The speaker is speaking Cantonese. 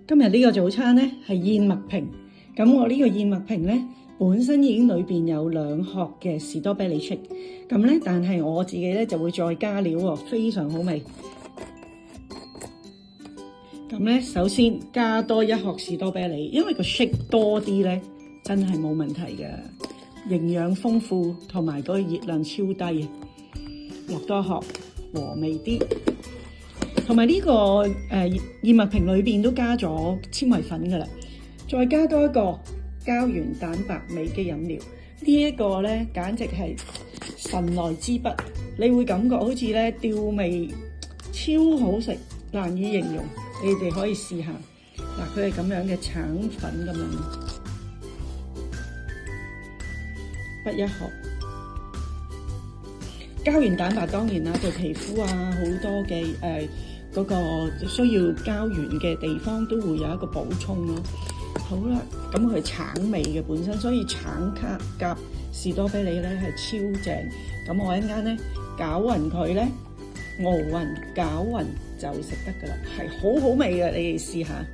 今日呢個早餐咧係燕麥瓶，咁我呢個燕麥瓶咧本身已經裏邊有2殼嘅士多啤梨 shake， 咁咧但係我自己咧就會再加料喎，非常好味。咁咧首先加多1殼士多啤梨，因為個 shake 多啲咧真係冇問題嘅，營養豐富同埋個熱量超低，落多殼和味啲。同埋呢個燕麥瓶裏邊都加咗纖維粉噶啦，再加多一個膠原蛋白味嘅飲料，呢一個咧簡直係神來之筆，你會感覺好似咧吊味，超好食，難以形容。你哋可以試下，嗱，佢係咁樣嘅橙粉咁樣，不一殼。膠原蛋白當然啦，對皮膚啊好多嘅嗰個需要膠原嘅地方都會有一個補充咯。好啦，咁佢係橙味嘅本身，所以橙卡夾士多啤梨咧係超正。咁我一陣間咧攪勻佢咧，熬勻攪勻就食得噶啦，係好好味嘅，你哋試下。